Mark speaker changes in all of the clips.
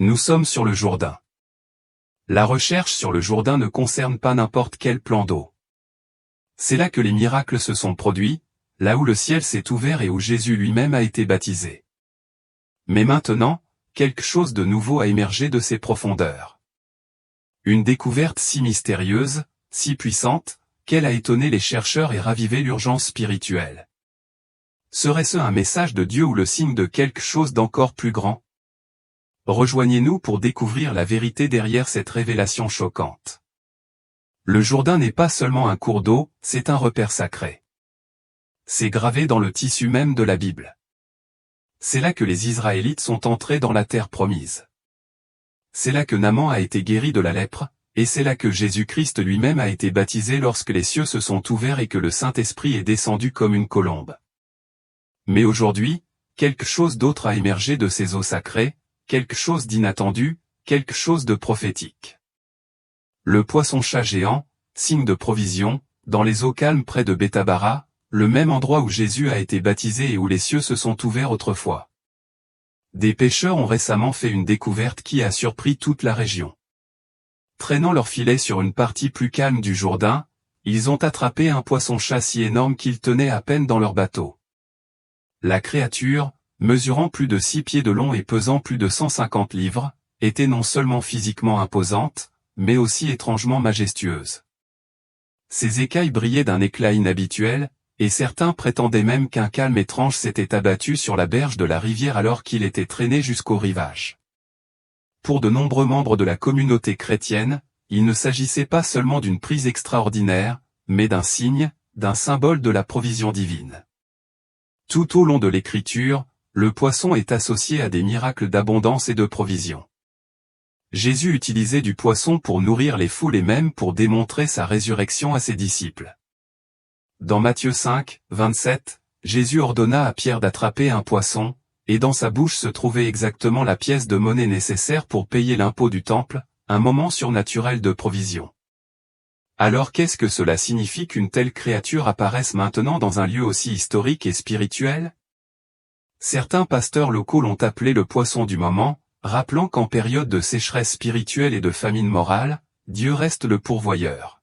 Speaker 1: Nous sommes sur le Jourdain. La recherche sur le Jourdain ne concerne pas n'importe quel plan d'eau. C'est là que les miracles se sont produits, là où le ciel s'est ouvert et où Jésus lui-même a été baptisé. Mais maintenant, quelque chose de nouveau a émergé de ces profondeurs. Une découverte si mystérieuse, si puissante, qu'elle a étonné les chercheurs et ravivé l'urgence spirituelle. Serait-ce un message de Dieu ou le signe de quelque chose d'encore plus grand? Rejoignez-nous pour découvrir la vérité derrière cette révélation choquante. Le Jourdain n'est pas seulement un cours d'eau, c'est un repère sacré. C'est gravé dans le tissu même de la Bible. C'est là que les Israélites sont entrés dans la terre promise. C'est là que Naaman a été guéri de la lèpre, et c'est là que Jésus-Christ lui-même a été baptisé lorsque les cieux se sont ouverts et que le Saint-Esprit est descendu comme une colombe. Mais aujourd'hui, quelque chose d'autre a émergé de ces eaux sacrées, quelque chose d'inattendu, quelque chose de prophétique. Le poisson-chat géant, signe de provision, dans les eaux calmes près de Bethabara, le même endroit où Jésus a été baptisé et où les cieux se sont ouverts autrefois. Des pêcheurs ont récemment fait une découverte qui a surpris toute la région. Traînant leur filet sur une partie plus calme du Jourdain, ils ont attrapé un poisson-chat si énorme qu'il tenait à peine dans leur bateau. La créature, mesurant plus de 6 pieds de long et pesant plus de 150 livres, était non seulement physiquement imposante, mais aussi étrangement majestueuse. Ses écailles brillaient d'un éclat inhabituel, et certains prétendaient même qu'un calme étrange s'était abattu sur la berge de la rivière alors qu'il était traîné jusqu'au rivage. Pour de nombreux membres de la communauté chrétienne, il ne s'agissait pas seulement d'une prise extraordinaire, mais d'un signe, d'un symbole de la provision divine. Tout au long de l'Écriture, le poisson est associé à des miracles d'abondance et de provision. Jésus utilisait du poisson pour nourrir les foules et même pour démontrer sa résurrection à ses disciples. Dans Matthieu 5, 27, Jésus ordonna à Pierre d'attraper un poisson, et dans sa bouche se trouvait exactement la pièce de monnaie nécessaire pour payer l'impôt du temple, un moment surnaturel de provision. Alors qu'est-ce que cela signifie qu'une telle créature apparaisse maintenant dans un lieu aussi historique et spirituel? Certains pasteurs locaux l'ont appelé le poisson du moment, rappelant qu'en période de sécheresse spirituelle et de famine morale, Dieu reste le pourvoyeur.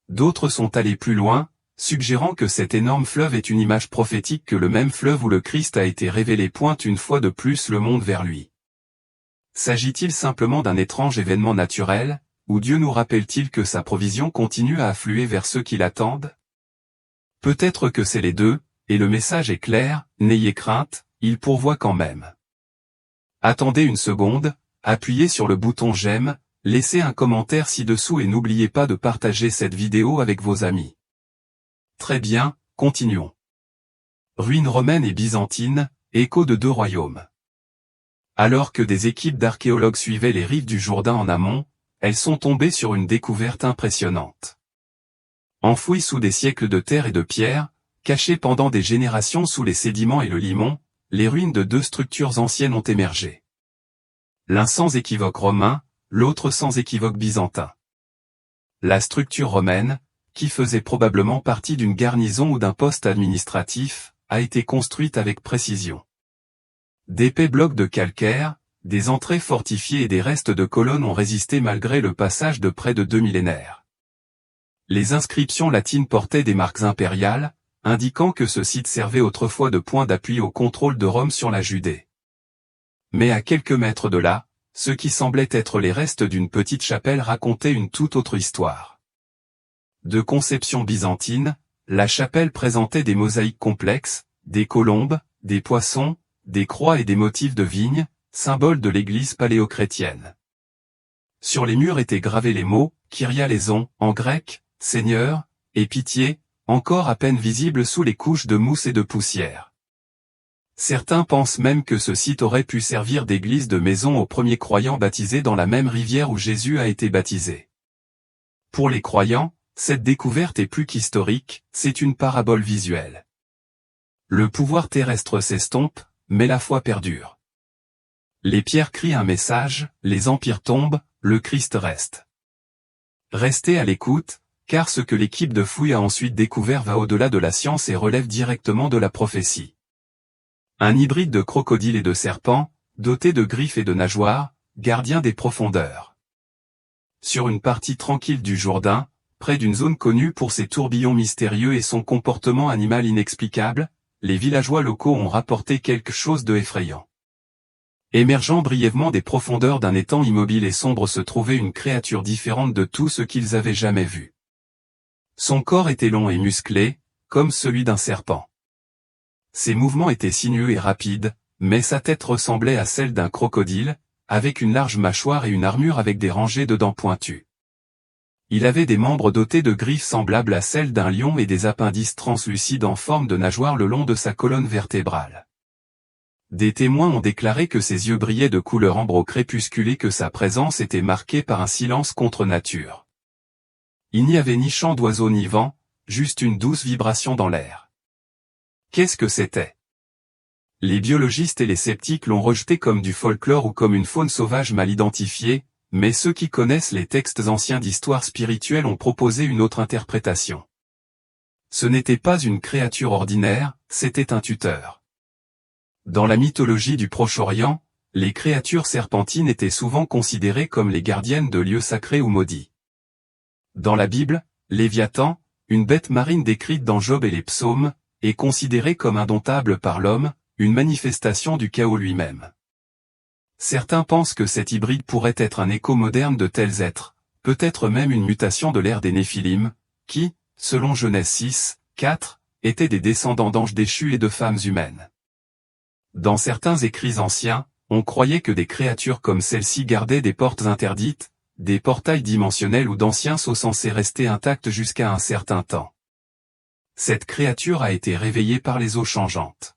Speaker 1: D'autres sont allés plus loin, suggérant que cet énorme fleuve est une image prophétique que le même fleuve où le Christ a été révélé pointe une fois de plus le monde vers lui. S'agit-il simplement d'un étrange événement naturel, ou Dieu nous rappelle-t-il que sa provision continue à affluer vers ceux qui l'attendent? Peut-être que c'est les deux, et le message est clair, n'ayez crainte, il pourvoit quand même. Attendez une seconde, appuyez sur le bouton j'aime, laissez un commentaire ci-dessous et n'oubliez pas de partager cette vidéo avec vos amis. Très bien, continuons. Ruines romaines et byzantines, écho de 2 royaumes. Alors que des équipes d'archéologues suivaient les rives du Jourdain en amont, elles sont tombées sur une découverte impressionnante. Enfouies sous des siècles de terre et de pierre, cachées pendant des générations sous les sédiments et le limon, les ruines de 2 structures anciennes ont émergé. L'un sans équivoque romain, l'autre sans équivoque byzantin. La structure romaine, qui faisait probablement partie d'une garnison ou d'un poste administratif, a été construite avec précision. D'épais blocs de calcaire, des entrées fortifiées et des restes de colonnes ont résisté malgré le passage de près de 2 millénaires. Les inscriptions latines portaient des marques impériales, indiquant que ce site servait autrefois de point d'appui au contrôle de Rome sur la Judée. Mais à quelques mètres de là, ce qui semblait être les restes d'une petite chapelle racontait une toute autre histoire. De conception byzantine, la chapelle présentait des mosaïques complexes, des colombes, des poissons, des croix et des motifs de vigne, symboles de l'église paléochrétienne. Sur les murs étaient gravés les mots « Kyrie eleison » en grec, « Seigneur » et « Pitié », encore à peine visibles sous les couches de mousse et de poussière. Certains pensent même que ce site aurait pu servir d'église de maison aux premiers croyants baptisés dans la même rivière où Jésus a été baptisé. Pour les croyants, cette découverte est plus qu'historique, c'est une parabole visuelle. Le pouvoir terrestre s'estompe, mais la foi perdure. Les pierres crient un message, les empires tombent, le Christ reste. Restez à l'écoute, car ce que l'équipe de fouilles a ensuite découvert va au-delà de la science et relève directement de la prophétie. Un hybride de crocodile et de serpent, doté de griffes et de nageoires, gardien des profondeurs. Sur une partie tranquille du Jourdain, près d'une zone connue pour ses tourbillons mystérieux et son comportement animal inexplicable, les villageois locaux ont rapporté quelque chose de effrayant. Émergeant brièvement des profondeurs d'un étang immobile et sombre se trouvait une créature différente de tout ce qu'ils avaient jamais vu. Son corps était long et musclé, comme celui d'un serpent. Ses mouvements étaient sinueux et rapides, mais sa tête ressemblait à celle d'un crocodile, avec une large mâchoire et une armure avec des rangées de dents pointues. Il avait des membres dotés de griffes semblables à celles d'un lion et des appendices translucides en forme de nageoires le long de sa colonne vertébrale. Des témoins ont déclaré que ses yeux brillaient de couleur ambre crépuscule et que sa présence était marquée par un silence contre nature. Il n'y avait ni chant d'oiseaux ni vent, juste une douce vibration dans l'air. Qu'est-ce que c'était? Les biologistes et les sceptiques l'ont rejeté comme du folklore ou comme une faune sauvage mal identifiée, mais ceux qui connaissent les textes anciens d'histoire spirituelle ont proposé une autre interprétation. Ce n'était pas une créature ordinaire, c'était un tuteur. Dans la mythologie du Proche-Orient, les créatures serpentines étaient souvent considérées comme les gardiennes de lieux sacrés ou maudits. Dans la Bible, Léviathan, une bête marine décrite dans Job et les psaumes, est considéré comme indomptable par l'homme, une manifestation du chaos lui-même. Certains pensent que cet hybride pourrait être un écho moderne de tels êtres, peut-être même une mutation de l'ère des Néphilim, qui, selon Genèse 6, 4, étaient des descendants d'anges déchus et de femmes humaines. Dans certains écrits anciens, on croyait que des créatures comme celle-ci gardaient des portes interdites, des portails dimensionnels ou d'anciens sceaux censés rester intacts jusqu'à un certain temps. Cette créature a été réveillée par les eaux changeantes.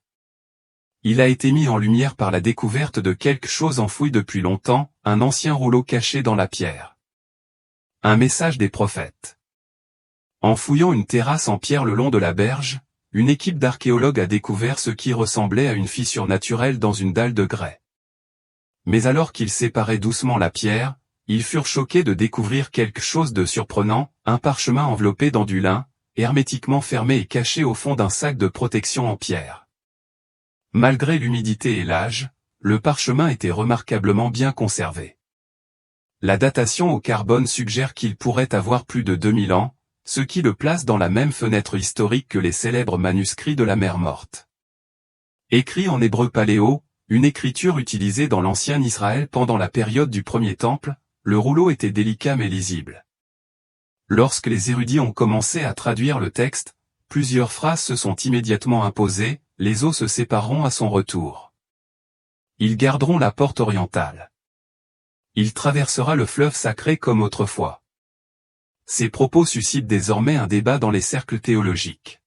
Speaker 1: Il a été mis en lumière par la découverte de quelque chose enfoui depuis longtemps, un ancien rouleau caché dans la pierre. Un message des prophètes. En fouillant une terrasse en pierre le long de la berge, une équipe d'archéologues a découvert ce qui ressemblait à une fissure naturelle dans une dalle de grès. Mais alors qu'ils séparaient doucement la pierre, ils furent choqués de découvrir quelque chose de surprenant, un parchemin enveloppé dans du lin, hermétiquement fermé et caché au fond d'un sac de protection en pierre. Malgré l'humidité et l'âge, le parchemin était remarquablement bien conservé. La datation au carbone suggère qu'il pourrait avoir plus de 2000 ans, ce qui le place dans la même fenêtre historique que les célèbres manuscrits de la Mer Morte. Écrit en hébreu paléo, une écriture utilisée dans l'ancien Israël pendant la période du Premier Temple, le rouleau était délicat mais lisible. Lorsque les érudits ont commencé à traduire le texte, plusieurs phrases se sont immédiatement imposées, les eaux se sépareront à son retour. Ils garderont la porte orientale. Il traversera le fleuve sacré comme autrefois. Ces propos suscitent désormais un débat dans les cercles théologiques.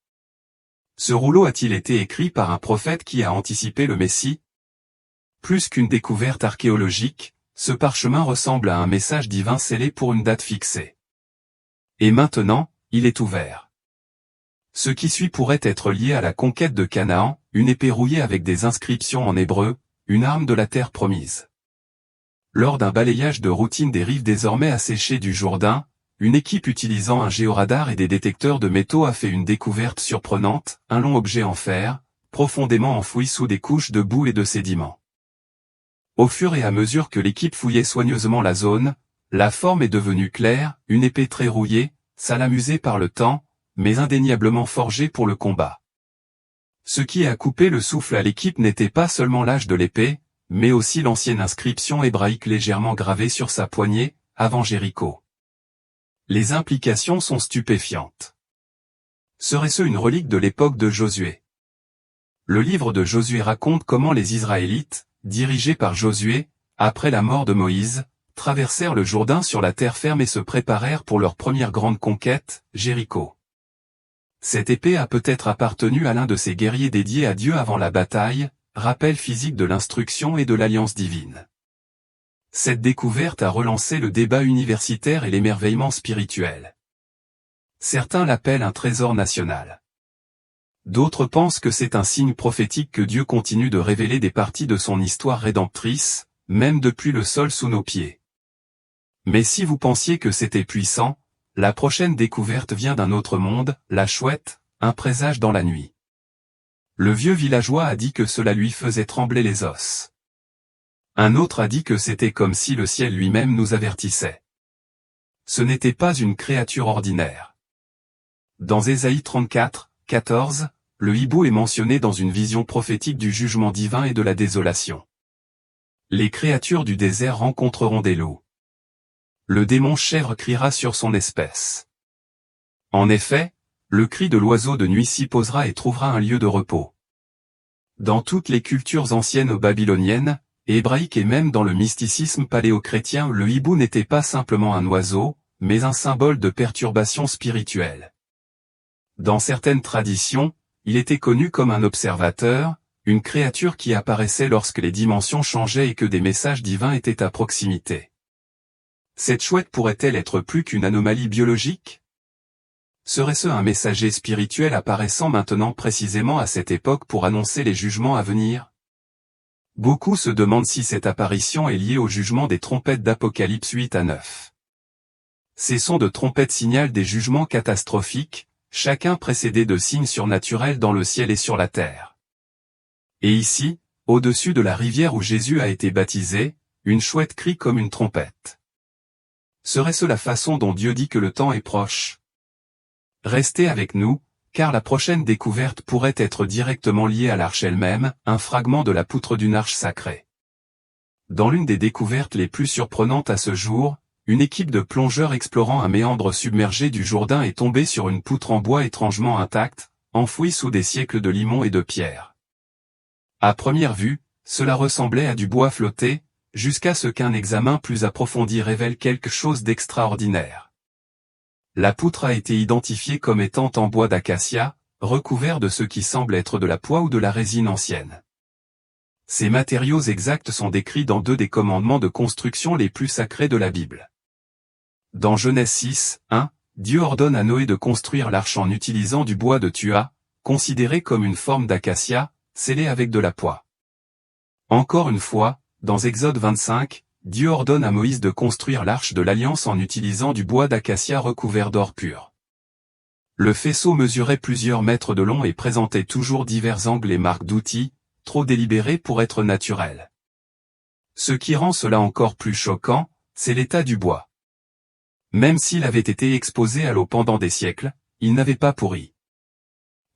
Speaker 1: Ce rouleau a-t-il été écrit par un prophète qui a anticipé le Messie? Plus qu'une découverte archéologique, ce parchemin ressemble à un message divin scellé pour une date fixée. Et maintenant, il est ouvert. Ce qui suit pourrait être lié à la conquête de Canaan, une épée rouillée avec des inscriptions en hébreu, une arme de la terre promise. Lors d'un balayage de routine des rives désormais asséchées du Jourdain, une équipe utilisant un géoradar et des détecteurs de métaux a fait une découverte surprenante, un long objet en fer, profondément enfoui sous des couches de boue et de sédiments. Au fur et à mesure que l'équipe fouillait soigneusement la zone, la forme est devenue claire, une épée très rouillée, salamusée par le temps, mais indéniablement forgée pour le combat. Ce qui a coupé le souffle à l'équipe n'était pas seulement l'âge de l'épée, mais aussi l'ancienne inscription hébraïque légèrement gravée sur sa poignée, avant Jéricho. Les implications sont stupéfiantes. Serait-ce une relique de l'époque de Josué? Le livre de Josué raconte comment les Israélites, dirigés par Josué, après la mort de Moïse, traversèrent le Jourdain sur la terre ferme et se préparèrent pour leur première grande conquête, Jéricho. Cette épée a peut-être appartenu à l'un de ces guerriers dédiés à Dieu avant la bataille, rappel physique de l'instruction et de l'alliance divine. Cette découverte a relancé le débat universitaire et l'émerveillement spirituel. Certains l'appellent un trésor national. D'autres pensent que c'est un signe prophétique que Dieu continue de révéler des parties de son histoire rédemptrice, même depuis le sol sous nos pieds. Mais si vous pensiez que c'était puissant, la prochaine découverte vient d'un autre monde, la chouette, un présage dans la nuit. Le vieux villageois a dit que cela lui faisait trembler les os. Un autre a dit que c'était comme si le ciel lui-même nous avertissait. Ce n'était pas une créature ordinaire. Dans Ésaïe 34, 14, le hibou est mentionné dans une vision prophétique du jugement divin et de la désolation. Les créatures du désert rencontreront des loups. Le démon chèvre criera sur son espèce. En effet, le cri de l'oiseau de nuit s'y posera et trouvera un lieu de repos. Dans toutes les cultures anciennes babyloniennes, hébraïques et même dans le mysticisme paléo-chrétien, le hibou n'était pas simplement un oiseau, mais un symbole de perturbation spirituelle. Dans certaines traditions, il était connu comme un observateur, une créature qui apparaissait lorsque les dimensions changeaient et que des messages divins étaient à proximité. Cette chouette pourrait-elle être plus qu'une anomalie biologique? Serait-ce un messager spirituel apparaissant maintenant précisément à cette époque pour annoncer les jugements à venir? Beaucoup se demandent si cette apparition est liée au jugement des trompettes d'Apocalypse 8 à 9. Ces sons de trompettes signalent des jugements catastrophiques, chacun précédé de signes surnaturels dans le ciel et sur la terre. Et ici, au-dessus de la rivière où Jésus a été baptisé, une chouette crie comme une trompette. Serait-ce la façon dont Dieu dit que le temps est proche? Restez avec nous, car la prochaine découverte pourrait être directement liée à l'arche elle-même, un fragment de la poutre d'une arche sacrée. Dans l'une des découvertes les plus surprenantes à ce jour, une équipe de plongeurs explorant un méandre submergé du Jourdain est tombée sur une poutre en bois étrangement intacte, enfouie sous des siècles de limon et de pierre. À première vue, cela ressemblait à du bois flotté, jusqu'à ce qu'un examen plus approfondi révèle quelque chose d'extraordinaire. La poutre a été identifiée comme étant en bois d'acacia, recouvert de ce qui semble être de la poix ou de la résine ancienne. Ces matériaux exacts sont décrits dans 2 des commandements de construction les plus sacrés de la Bible. Dans Genèse 6, 1, Dieu ordonne à Noé de construire l'arche en utilisant du bois de tuah, considéré comme une forme d'acacia, scellé avec de la poix. Encore une fois, dans Exode 25, Dieu ordonne à Moïse de construire l'arche de l'Alliance en utilisant du bois d'acacia recouvert d'or pur. Le faisceau mesurait plusieurs mètres de long et présentait toujours divers angles et marques d'outils, trop délibérés pour être naturels. Ce qui rend cela encore plus choquant, c'est l'état du bois. Même s'il avait été exposé à l'eau pendant des siècles, il n'avait pas pourri.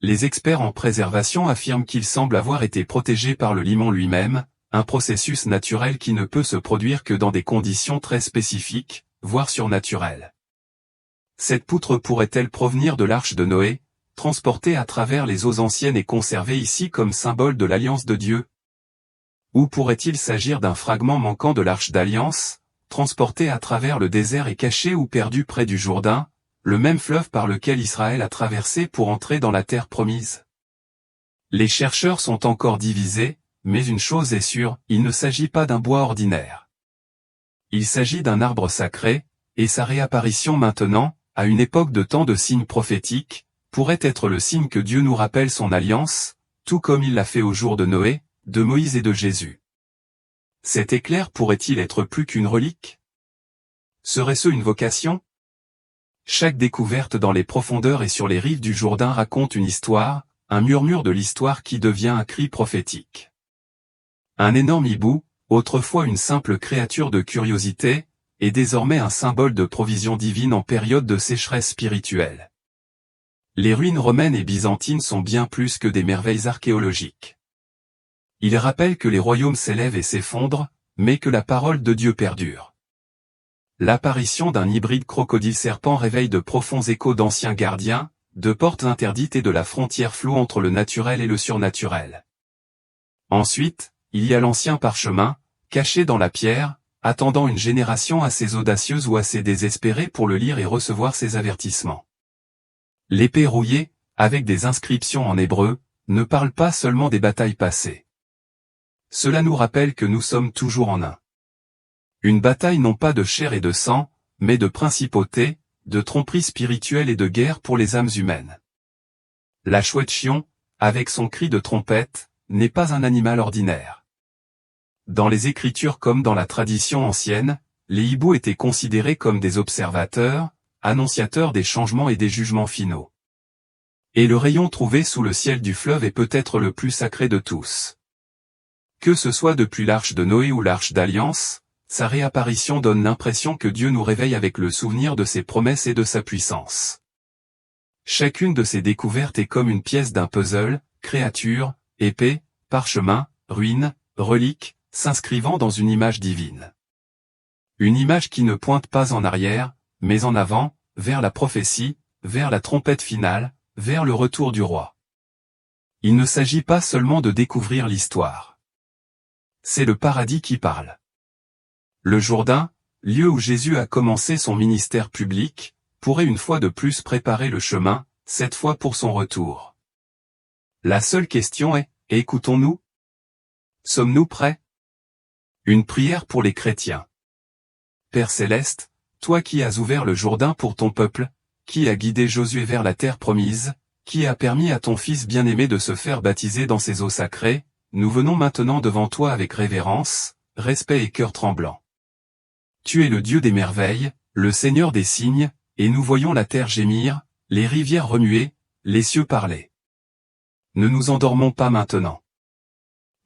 Speaker 1: Les experts en préservation affirment qu'il semble avoir été protégé par le limon lui-même, un processus naturel qui ne peut se produire que dans des conditions très spécifiques, voire surnaturelles. Cette poutre pourrait-elle provenir de l'arche de Noé, transportée à travers les eaux anciennes et conservée ici comme symbole de l'alliance de Dieu? Ou pourrait-il s'agir d'un fragment manquant de l'arche d'alliance, transporté à travers le désert et caché ou perdu près du Jourdain, le même fleuve par lequel Israël a traversé pour entrer dans la terre promise? Les chercheurs sont encore divisés, mais une chose est sûre, il ne s'agit pas d'un bois ordinaire. Il s'agit d'un arbre sacré, et sa réapparition maintenant, à une époque de tant de signes prophétiques, pourrait être le signe que Dieu nous rappelle son alliance, tout comme il l'a fait au jour de Noé, de Moïse et de Jésus. Cet éclair pourrait-il être plus qu'une relique? Serait-ce une vocation? Chaque découverte dans les profondeurs et sur les rives du Jourdain raconte une histoire, un murmure de l'histoire qui devient un cri prophétique. Un énorme hibou, autrefois une simple créature de curiosité, est désormais un symbole de provision divine en période de sécheresse spirituelle. Les ruines romaines et byzantines sont bien plus que des merveilles archéologiques. Ils rappellent que les royaumes s'élèvent et s'effondrent, mais que la parole de Dieu perdure. L'apparition d'un hybride crocodile-serpent réveille de profonds échos d'anciens gardiens, de portes interdites et de la frontière floue entre le naturel et le surnaturel. Ensuite, il y a l'ancien parchemin, caché dans la pierre, attendant une génération assez audacieuse ou assez désespérée pour le lire et recevoir ses avertissements. L'épée rouillée, avec des inscriptions en hébreu, ne parle pas seulement des batailles passées. Cela nous rappelle que nous sommes toujours en un. Une bataille non pas de chair et de sang, mais de principauté, de tromperie spirituelle et de guerre pour les âmes humaines. La chouette chion, avec son cri de trompette, n'est pas un animal ordinaire. Dans les Écritures comme dans la tradition ancienne, les hiboux étaient considérés comme des observateurs, annonciateurs des changements et des jugements finaux. Et le rayon trouvé sous le ciel du fleuve est peut-être le plus sacré de tous. Que ce soit depuis l'arche de Noé ou l'arche d'Alliance, sa réapparition donne l'impression que Dieu nous réveille avec le souvenir de ses promesses et de sa puissance. Chacune de ces découvertes est comme une pièce d'un puzzle, créature, épée, parchemin, ruine, relique, s'inscrivant dans une image divine. Une image qui ne pointe pas en arrière, mais en avant, vers la prophétie, vers la trompette finale, vers le retour du roi. Il ne s'agit pas seulement de découvrir l'histoire. C'est le paradis qui parle. Le Jourdain, lieu où Jésus a commencé son ministère public, pourrait une fois de plus préparer le chemin, cette fois pour son retour. La seule question est, écoutons-nous? Sommes-nous prêts? Une prière pour les chrétiens. Père Céleste, toi qui as ouvert le Jourdain pour ton peuple, qui a guidé Josué vers la terre promise, qui a permis à ton Fils bien-aimé de se faire baptiser dans ces eaux sacrées, nous venons maintenant devant toi avec révérence, respect et cœur tremblant. Tu es le Dieu des merveilles, le Seigneur des signes, et nous voyons la terre gémir, les rivières remuer, les cieux parler. Ne nous endormons pas maintenant.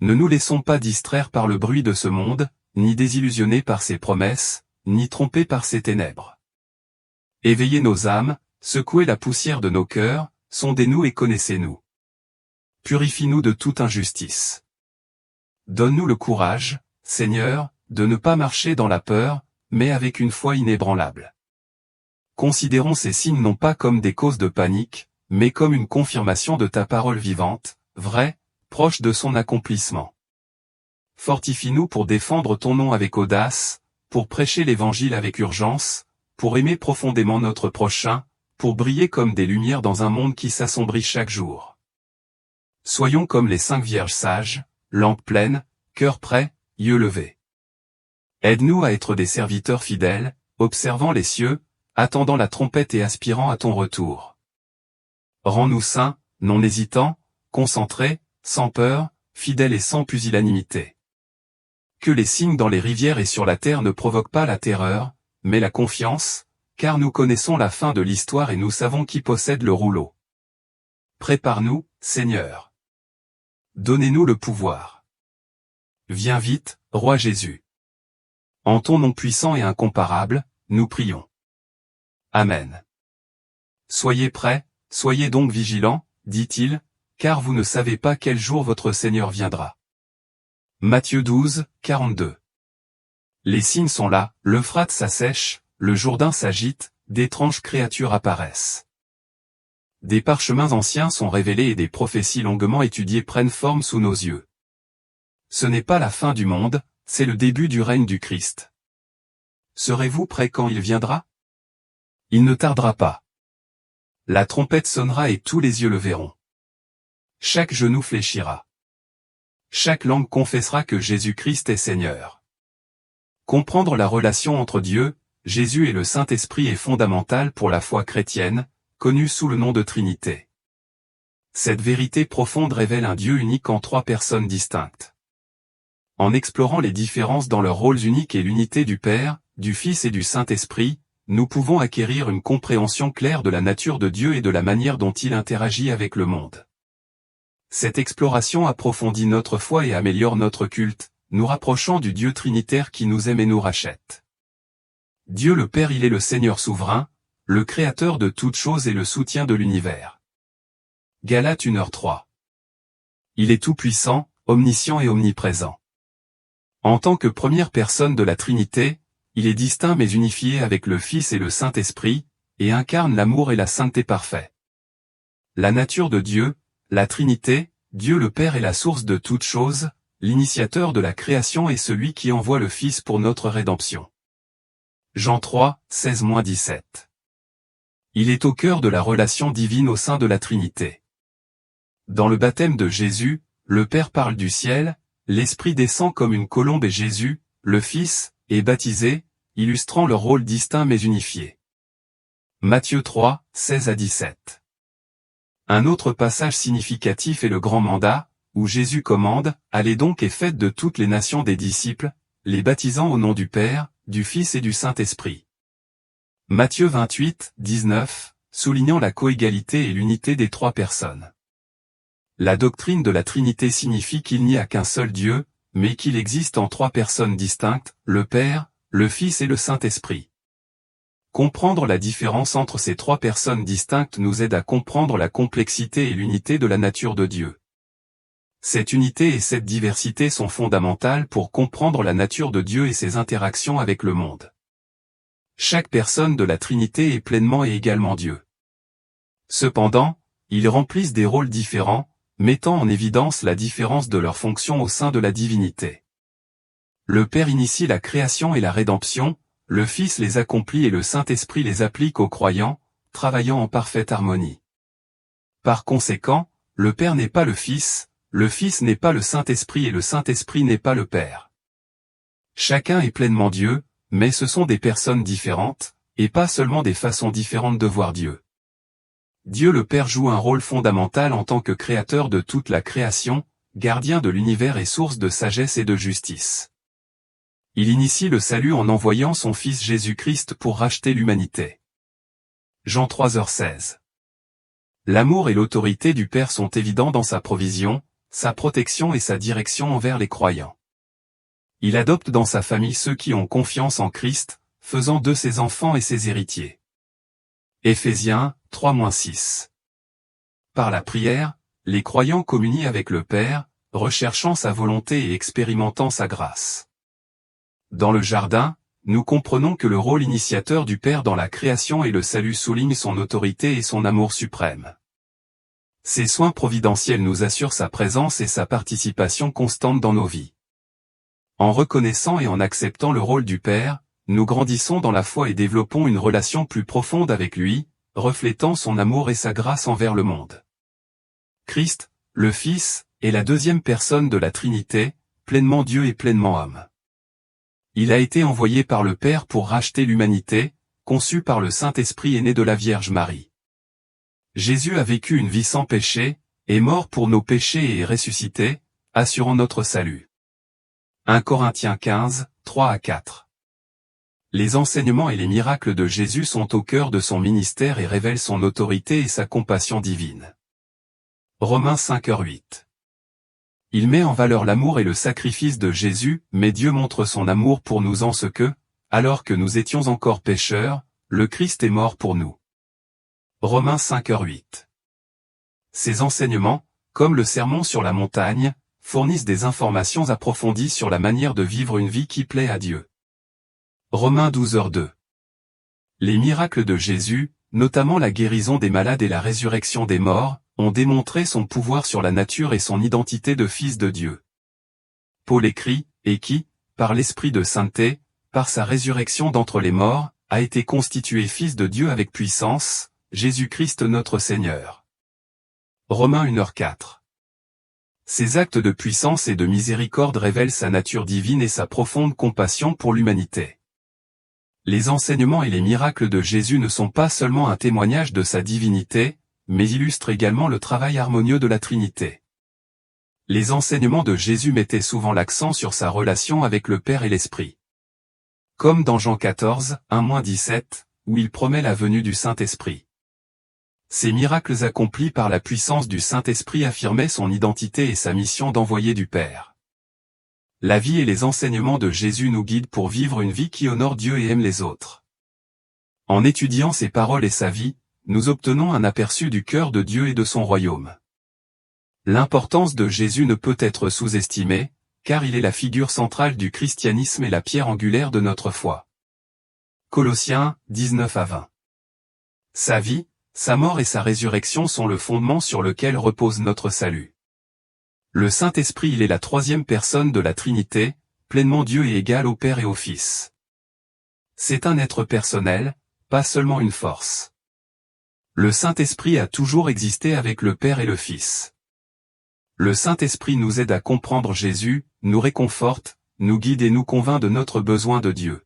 Speaker 1: Ne nous laissons pas distraire par le bruit de ce monde, ni désillusionnés par ses promesses, ni trompés par ses ténèbres. Éveillez nos âmes, secouez la poussière de nos cœurs, sondez-nous et connaissez-nous. Purifie-nous de toute injustice. Donne-nous le courage, Seigneur, de ne pas marcher dans la peur, mais avec une foi inébranlable. Considérons ces signes non pas comme des causes de panique, mais comme une confirmation de ta parole vivante, vraie, proche de son accomplissement. Fortifie-nous pour défendre ton nom avec audace, pour prêcher l'Évangile avec urgence, pour aimer profondément notre prochain, pour briller comme des lumières dans un monde qui s'assombrit chaque jour. Soyons comme les 5 vierges sages, lampes pleines, cœur prêt, yeux levés. Aide-nous à être des serviteurs fidèles, observant les cieux, attendant la trompette et aspirant à ton retour. Rends-nous saints, non hésitants, concentrés, sans peur, fidèles et sans pusillanimité. Que les signes dans les rivières et sur la terre ne provoquent pas la terreur, mais la confiance, car nous connaissons la fin de l'histoire et nous savons qui possède le rouleau. Prépare-nous, Seigneur. Donnez-nous le pouvoir. Viens vite, Roi Jésus. En ton nom puissant et incomparable, nous prions. Amen. Soyez prêts, soyez donc vigilants, dit-il, car vous ne savez pas quel jour votre Seigneur viendra. Matthieu 12, 42. Les signes sont là, l'Euphrate s'assèche, le Jourdain s'agite, d'étranges créatures apparaissent. Des parchemins anciens sont révélés et des prophéties longuement étudiées prennent forme sous nos yeux. Ce n'est pas la fin du monde, c'est le début du règne du Christ. Serez-vous prêts quand il viendra? Il ne tardera pas. La trompette sonnera et tous les yeux le verront. Chaque genou fléchira. Chaque langue confessera que Jésus-Christ est Seigneur. Comprendre la relation entre Dieu, Jésus et le Saint-Esprit est fondamental pour la foi chrétienne, connue sous le nom de Trinité. Cette vérité profonde révèle un Dieu unique en 3 personnes distinctes. En explorant les différences dans leurs rôles uniques et l'unité du Père, du Fils et du Saint-Esprit, nous pouvons acquérir une compréhension claire de la nature de Dieu et de la manière dont il interagit avec le monde. Cette exploration approfondit notre foi et améliore notre culte, nous rapprochant du Dieu trinitaire qui nous aime et nous rachète. Dieu le Père, il est le Seigneur souverain, le Créateur de toutes choses et le soutien de l'univers. Galates 1h3. Il est tout-puissant, omniscient et omniprésent. En tant que première personne de la Trinité, il est distinct mais unifié avec le Fils et le Saint-Esprit, et incarne l'amour et la sainteté parfaits. La nature de Dieu, la Trinité, Dieu le Père est la source de toutes choses, l'initiateur de la création et celui qui envoie le Fils pour notre rédemption. Jean 3, 16-17. Il est au cœur de la relation divine au sein de la Trinité. Dans le baptême de Jésus, le Père parle du ciel, l'Esprit descend comme une colombe et Jésus, le Fils, est baptisé, illustrant leur rôle distinct mais unifié. Matthieu 3, 16-17. Un autre passage significatif est le grand mandat, où Jésus commande, « Allez donc et faites de toutes les nations des disciples, les baptisant au nom du Père, du Fils et du Saint-Esprit. » Matthieu 28, 19, soulignant la coégalité et l'unité des 3 personnes. La doctrine de la Trinité signifie qu'il n'y a qu'un seul Dieu, mais qu'il existe en trois personnes distinctes, le Père, le Fils et le Saint-Esprit. Comprendre la différence entre ces trois personnes distinctes nous aide à comprendre la complexité et l'unité de la nature de Dieu. Cette unité et cette diversité sont fondamentales pour comprendre la nature de Dieu et ses interactions avec le monde. Chaque personne de la Trinité est pleinement et également Dieu. Cependant, ils remplissent des rôles différents, mettant en évidence la différence de leurs fonctions au sein de la divinité. Le Père initie la création et la rédemption, le Fils les accomplit et le Saint-Esprit les applique aux croyants, travaillant en parfaite harmonie. Par conséquent, le Père n'est pas le Fils n'est pas le Saint-Esprit et le Saint-Esprit n'est pas le Père. Chacun est pleinement Dieu, mais ce sont des personnes différentes, et pas seulement des façons différentes de voir Dieu. Dieu le Père joue un rôle fondamental en tant que créateur de toute la création, gardien de l'univers et source de sagesse et de justice. Il initie le salut en envoyant son Fils Jésus-Christ pour racheter l'humanité. Jean 3h16. L'amour et l'autorité du Père sont évidents dans sa provision, sa protection et sa direction envers les croyants. Il adopte dans sa famille ceux qui ont confiance en Christ, faisant d'eux ses enfants et ses héritiers. Éphésiens 3-6. Par la prière, les croyants communient avec le Père, recherchant sa volonté et expérimentant sa grâce. Dans le jardin, nous comprenons que le rôle initiateur du Père dans la création et le salut souligne son autorité et son amour suprême. Ses soins providentiels nous assurent sa présence et sa participation constante dans nos vies. En reconnaissant et en acceptant le rôle du Père, nous grandissons dans la foi et développons une relation plus profonde avec lui, reflétant son amour et sa grâce envers le monde. Christ, le Fils, est la deuxième personne de la Trinité, pleinement Dieu et pleinement homme. Il a été envoyé par le Père pour racheter l'humanité, conçu par le Saint-Esprit et né de la Vierge Marie. Jésus a vécu une vie sans péché, est mort pour nos péchés et est ressuscité, assurant notre salut. 1 Corinthiens 15, 3-4. Les enseignements et les miracles de Jésus sont au cœur de son ministère et révèlent son autorité et sa compassion divine. Romains 5h8. Il met en valeur l'amour et le sacrifice de Jésus, mais Dieu montre son amour pour nous en ce que, alors que nous étions encore pécheurs, le Christ est mort pour nous. Romains 5h8. Ces enseignements, comme le sermon sur la montagne, fournissent des informations approfondies sur la manière de vivre une vie qui plaît à Dieu. Romains 12h2. Les miracles de Jésus, notamment la guérison des malades et la résurrection des morts, ont démontré son pouvoir sur la nature et son identité de fils de Dieu. Paul écrit, et qui, par l'Esprit de sainteté, par sa résurrection d'entre les morts, a été constitué fils de Dieu avec puissance, Jésus-Christ notre Seigneur. Romains 1h4. Ces actes de puissance et de miséricorde révèlent sa nature divine et sa profonde compassion pour l'humanité. Les enseignements et les miracles de Jésus ne sont pas seulement un témoignage de sa divinité, mais illustrent également le travail harmonieux de la Trinité. Les enseignements de Jésus mettaient souvent l'accent sur sa relation avec le Père et l'Esprit. Comme dans Jean 14, 1-17, où il promet la venue du Saint-Esprit. Ces miracles accomplis par la puissance du Saint-Esprit affirmaient son identité et sa mission d'envoyé du Père. La vie et les enseignements de Jésus nous guident pour vivre une vie qui honore Dieu et aime les autres. En étudiant ses paroles et sa vie, nous obtenons un aperçu du cœur de Dieu et de son royaume. L'importance de Jésus ne peut être sous-estimée, car il est la figure centrale du christianisme et la pierre angulaire de notre foi. Colossiens 19-20. Sa vie, sa mort et sa résurrection sont le fondement sur lequel repose notre salut. Le Saint-Esprit il est la troisième personne de la Trinité, pleinement Dieu et égal au Père et au Fils. C'est un être personnel, pas seulement une force. Le Saint-Esprit a toujours existé avec le Père et le Fils. Le Saint-Esprit nous aide à comprendre Jésus, nous réconforte, nous guide et nous convainc de notre besoin de Dieu.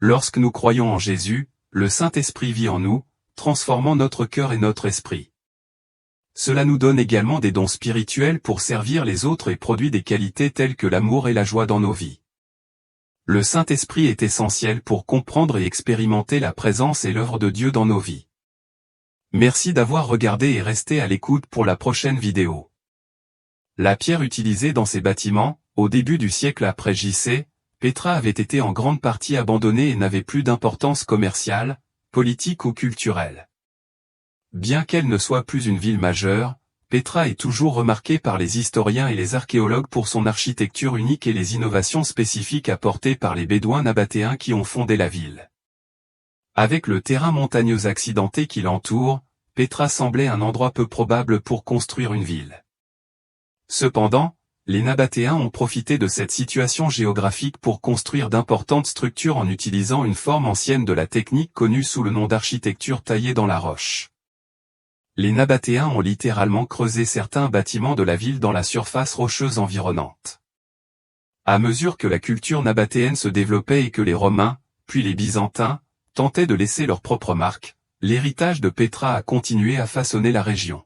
Speaker 1: Lorsque nous croyons en Jésus, le Saint-Esprit vit en nous, transformant notre cœur et notre esprit. Cela nous donne également des dons spirituels pour servir les autres et produit des qualités telles que l'amour et la joie dans nos vies. Le Saint-Esprit est essentiel pour comprendre et expérimenter la présence et l'œuvre de Dieu dans nos vies. Merci d'avoir regardé et resté à l'écoute pour la prochaine vidéo. La pierre utilisée dans ces bâtiments, au début du siècle après J.C., Pétra avait été en grande partie abandonnée et n'avait plus d'importance commerciale, politique ou culturelle. Bien qu'elle ne soit plus une ville majeure, Pétra est toujours remarquée par les historiens et les archéologues pour son architecture unique et les innovations spécifiques apportées par les Bédouins nabatéens qui ont fondé la ville. Avec le terrain montagneux accidenté qui l'entoure, Pétra semblait un endroit peu probable pour construire une ville. Cependant, les Nabatéens ont profité de cette situation géographique pour construire d'importantes structures en utilisant une forme ancienne de la technique connue sous le nom d'architecture taillée dans la roche. Les Nabatéens ont littéralement creusé certains bâtiments de la ville dans la surface rocheuse environnante. À mesure que la culture nabatéenne se développait et que les Romains, puis les Byzantins, tentaient de laisser leur propre marque, l'héritage de Pétra a continué à façonner la région.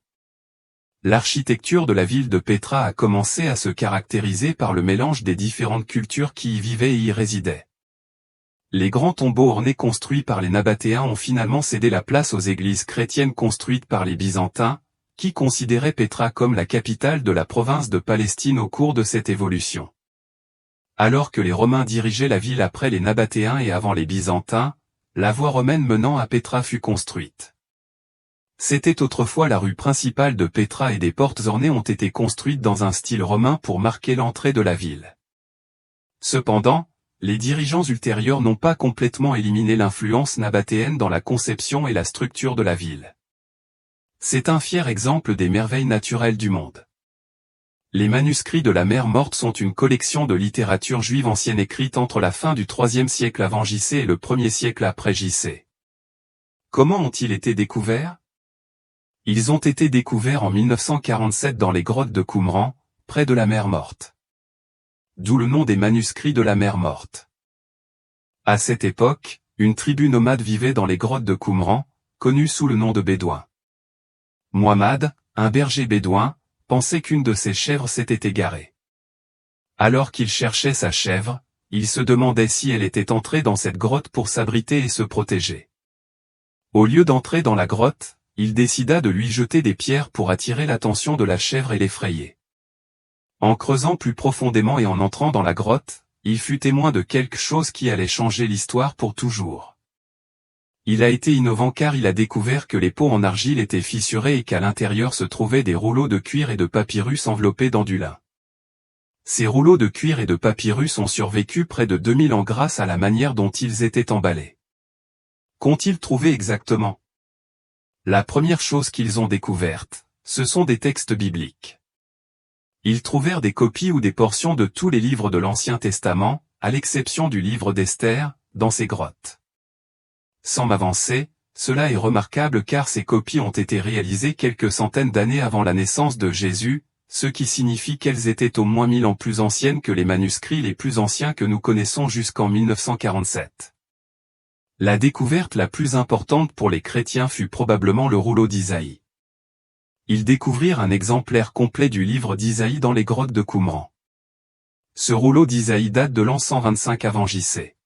Speaker 1: L'architecture de la ville de Pétra a commencé à se caractériser par le mélange des différentes cultures qui y vivaient et y résidaient. Les grands tombeaux ornés construits par les Nabatéens ont finalement cédé la place aux églises chrétiennes construites par les Byzantins, qui considéraient Pétra comme la capitale de la province de Palestine au cours de cette évolution. Alors que les Romains dirigeaient la ville après les Nabatéens et avant les Byzantins, la voie romaine menant à Pétra fut construite. C'était autrefois la rue principale de Pétra et des portes ornées ont été construites dans un style romain pour marquer l'entrée de la ville. Cependant, les dirigeants ultérieurs n'ont pas complètement éliminé l'influence nabatéenne dans la conception et la structure de la ville. C'est un fier exemple des merveilles naturelles du monde. Les manuscrits de la mer Morte sont une collection de littérature juive ancienne écrite entre la fin du IIIe siècle avant J.C. et le 1er siècle après J.C. Comment ont-ils été découverts ? Ils ont été découverts en 1947 dans les grottes de Qumran, près de la mer Morte. D'où le nom des manuscrits de la mer Morte. À cette époque, une tribu nomade vivait dans les grottes de Qumran, connue sous le nom de Bédouins. Muhammad, un berger bédouin, pensait qu'une de ses chèvres s'était égarée. Alors qu'il cherchait sa chèvre, il se demandait si elle était entrée dans cette grotte pour s'abriter et se protéger. Au lieu d'entrer dans la grotte, il décida de lui jeter des pierres pour attirer l'attention de la chèvre et l'effrayer. En creusant plus profondément et en entrant dans la grotte, il fut témoin de quelque chose qui allait changer l'histoire pour toujours. Il a été innovant car il a découvert que les pots en argile étaient fissurés et qu'à l'intérieur se trouvaient des rouleaux de cuir et de papyrus enveloppés dans du lin. Ces rouleaux de cuir et de papyrus ont survécu près de 2000 ans grâce à la manière dont ils étaient emballés. Qu'ont-ils trouvé exactement ? La première chose qu'ils ont découverte, ce sont des textes bibliques. Ils trouvèrent des copies ou des portions de tous les livres de l'Ancien Testament, à l'exception du livre d'Esther, dans ces grottes. Sans m'avancer, cela est remarquable car ces copies ont été réalisées quelques centaines d'années avant la naissance de Jésus, ce qui signifie qu'elles étaient au moins 1000 ans plus anciennes que les manuscrits les plus anciens que nous connaissons jusqu'en 1947. La découverte la plus importante pour les chrétiens fut probablement le rouleau d'Isaïe. Ils découvrirent un exemplaire complet du livre d'Isaïe dans les grottes de Qumran. Ce rouleau d'Isaïe date de l'an 125 avant J.C.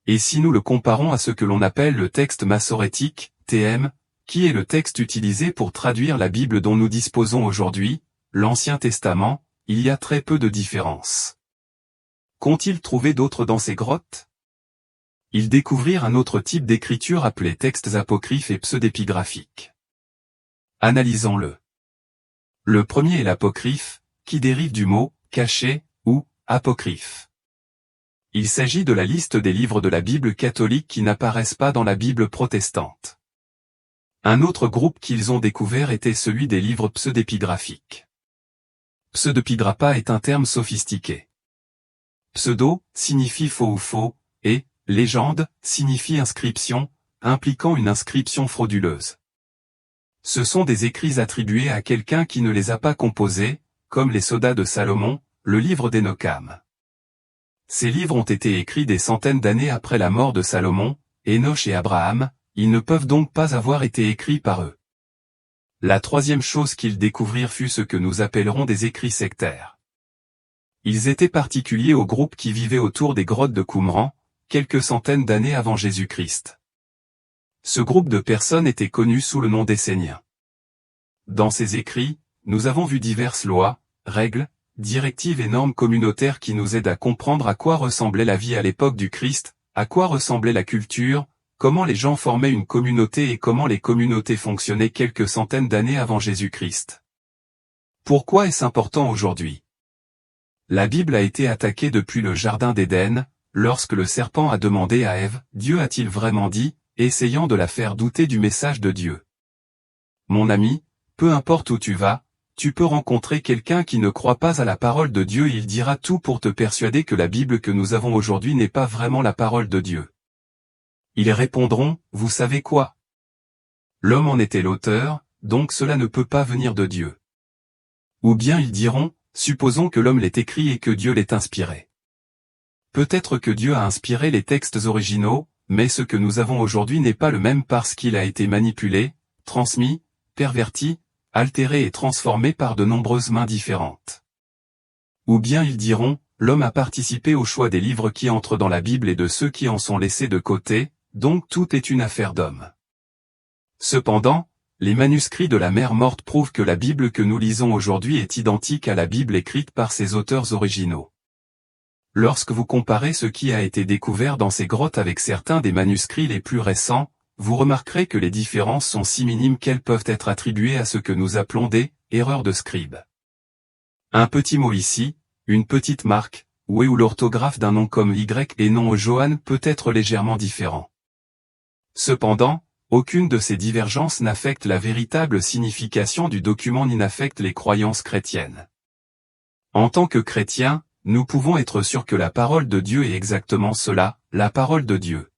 Speaker 1: Et si nous le comparons à ce que l'on appelle le texte massorétique, TM, qui est le texte utilisé pour traduire la Bible dont nous disposons aujourd'hui, l'Ancien Testament, il y a très peu de différence. Qu'ont-ils trouvé d'autre dans ces grottes ? Ils découvrirent un autre type d'écriture appelé textes apocryphes et pseudépigraphiques. Analysons-le. Le premier est l'apocryphe, qui dérive du mot « caché » ou « apocryphe ». Il s'agit de la liste des livres de la Bible catholique qui n'apparaissent pas dans la Bible protestante. Un autre groupe qu'ils ont découvert était celui des livres pseudépigraphiques. Pseudépigrapha est un terme sophistiqué. Pseudo signifie faux ou faux, et légende signifie inscription, impliquant une inscription frauduleuse. Ce sont des écrits attribués à quelqu'un qui ne les a pas composés, comme les Sodas de Salomon, le livre d'Enocham. Ces livres ont été écrits des centaines d'années après la mort de Salomon, Enoch et Abraham, ils ne peuvent donc pas avoir été écrits par eux. La troisième chose qu'ils découvrirent fut ce que nous appellerons des écrits sectaires. Ils étaient particuliers au groupe qui vivait autour des grottes de Qumran, quelques centaines d'années avant Jésus-Christ. Ce groupe de personnes était connu sous le nom d'Esséniens. Dans ces écrits, nous avons vu diverses lois, règles, directives et normes communautaires qui nous aident à comprendre à quoi ressemblait la vie à l'époque du Christ, à quoi ressemblait la culture, comment les gens formaient une communauté et comment les communautés fonctionnaient quelques centaines d'années avant Jésus-Christ. Pourquoi est-ce important aujourd'hui? La Bible a été attaquée depuis le Jardin d'Éden, lorsque le serpent a demandé à Ève, « Dieu a-t-il vraiment dit ?» essayant de la faire douter du message de Dieu. Mon ami, peu importe où tu vas, tu peux rencontrer quelqu'un qui ne croit pas à la parole de Dieu et il dira tout pour te persuader que la Bible que nous avons aujourd'hui n'est pas vraiment la parole de Dieu. Ils répondront, « Vous savez quoi? L'homme en était l'auteur, donc cela ne peut pas venir de Dieu. » Ou bien ils diront, « Supposons que l'homme l'ait écrit et que Dieu l'ait inspiré. » Peut-être que Dieu a inspiré les textes originaux, mais ce que nous avons aujourd'hui n'est pas le même parce qu'il a été manipulé, transmis, perverti, altéré et transformé par de nombreuses mains différentes. Ou bien ils diront, l'homme a participé au choix des livres qui entrent dans la Bible et de ceux qui en sont laissés de côté, donc tout est une affaire d'homme. Cependant, les manuscrits de la mer morte prouvent que la Bible que nous lisons aujourd'hui est identique à la Bible écrite par ses auteurs originaux. Lorsque vous comparez ce qui a été découvert dans ces grottes avec certains des manuscrits les plus récents, vous remarquerez que les différences sont si minimes qu'elles peuvent être attribuées à ce que nous appelons des « erreurs de scribe ». Un petit mot ici, une petite marque, ou l'orthographe d'un nom comme Y et non Johann peut être légèrement différent. Cependant, aucune de ces divergences n'affecte la véritable signification du document ni n'affecte les croyances chrétiennes. En tant que chrétiens, nous pouvons être sûrs que la parole de Dieu est exactement cela, la parole de Dieu.